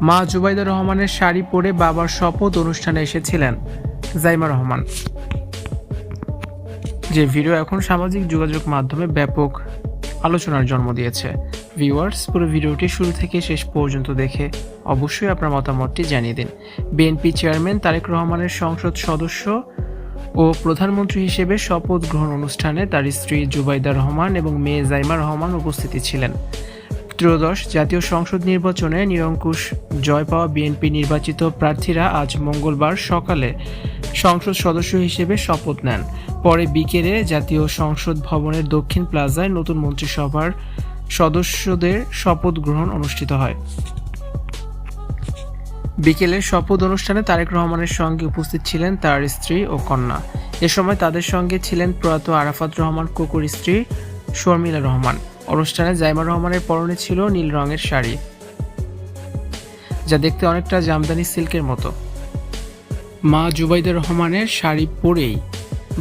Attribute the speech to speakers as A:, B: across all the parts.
A: মা জুবাইদা রহমানের শাড়ি পরে বাবার শপথ অনুষ্ঠানে এসেছিলেন জাইমা রহমান, যে ভিডিও এখন সামাজিক যোগাযোগ মাধ্যমে ব্যাপক আলোচনার জন্ম দিয়েছে। ভিউয়ার্স, পুরো ভিডিওটি শুরু থেকে শেষ পর্যন্ত দেখে অবশ্যই আপনার মতামতটি জানিয়ে দিন। বিএনপি চেয়ারম্যান তারেক রহমানের সংসদ সদস্য ও প্রধানমন্ত্রী হিসেবে শপথ গ্রহণ অনুষ্ঠানে তার স্ত্রী জুবাইদা রহমান এবং মেয়ে জাইমা রহমান উপস্থিত ছিলেন। ত্রয়োদশ জাতীয় সংসদ নির্বাচনে নিরঙ্কুশ জয় পাওয়া বিএনপি নির্বাচিত প্রার্থীরা আজ মঙ্গলবার সকালে সংসদ সদস্য হিসেবে শপথ নেন। পরে বিকেলে জাতীয় সংসদ ভবনের দক্ষিণ প্লাজায় নতুন মন্ত্রিসভার সদস্যদের শপথ গ্রহণ অনুষ্ঠিত হয়। বিকেলে শপথ অনুষ্ঠানে তারেক রহমানের সঙ্গে উপস্থিত ছিলেন তার স্ত্রী ও কন্যা। এ সময় তাদের সঙ্গে ছিলেন প্রয়াত আরাফাত রহমান কোকুর স্ত্রী শর্মিলা রহমান। অনুষ্ঠানে জাইমা রহমানের পরনে ছিল নীল রঙের শাড়ি, যা দেখতে অনেকটা জামদানি সিল্কের মতো। মা জুবাইদা রহমানের শাড়ি পরেই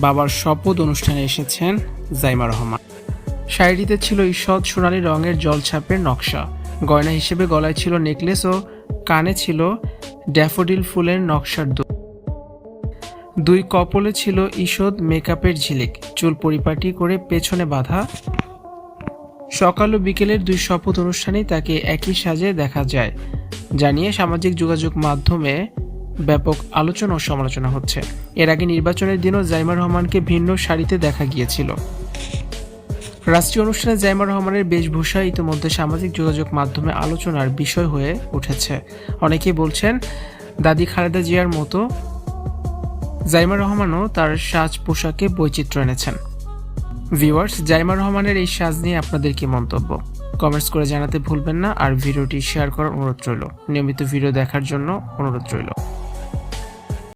A: বাবার শপথ অনুষ্ঠানে এসেছেন জাইমা রহমান। শাড়িটিতে ছিল ঈষৎ সোনালী রঙের জলছাপের নকশা। গয়না হিসেবে গলায় ছিল নেকলেস ও কানে ছিল ড্যাফোডিল ফুলের নকশার দুই কপলে ছিল ঈষৎ মেকআপের ঝিলিক, চুল পরিপাটি করে পেছনে বাঁধা। সকাল ও বিকেলের দুই শপথ অনুষ্ঠানেই তাকে একই সাজে দেখা যায়, জানিয়ে সামাজিক যোগাযোগ মাধ্যমে ব্যাপক আলোচনা ও সমালোচনা হচ্ছে। এর আগে নির্বাচনের দিনও জাইমা রহমানকে ভিন্ন শাড়িতে দেখা গিয়েছিল। রাষ্ট্রীয় অনুষ্ঠানে জাইমা রহমানের বেশভূষা ইতিমধ্যে সামাজিক যোগাযোগ মাধ্যমে আলোচনার বিষয় হয়ে উঠেছে। অনেকেই বলছেন দাদি খালেদা জিয়ার মতো জাইমা রহমানও তার সাজ পোশাকে বৈচিত্র্য এনেছেন। ভিউয়ার্স, জাইমা রহমানের এই সাজ নিয়ে আপনাদের কি মন্তব্য? কমেন্টস করে জানাতে ভুলবেন না। আর ভিডিওটি শেয়ার করার অনুরোধ রইল। নিয়মিত ভিডিও দেখার জন্য অনুরোধ রইল।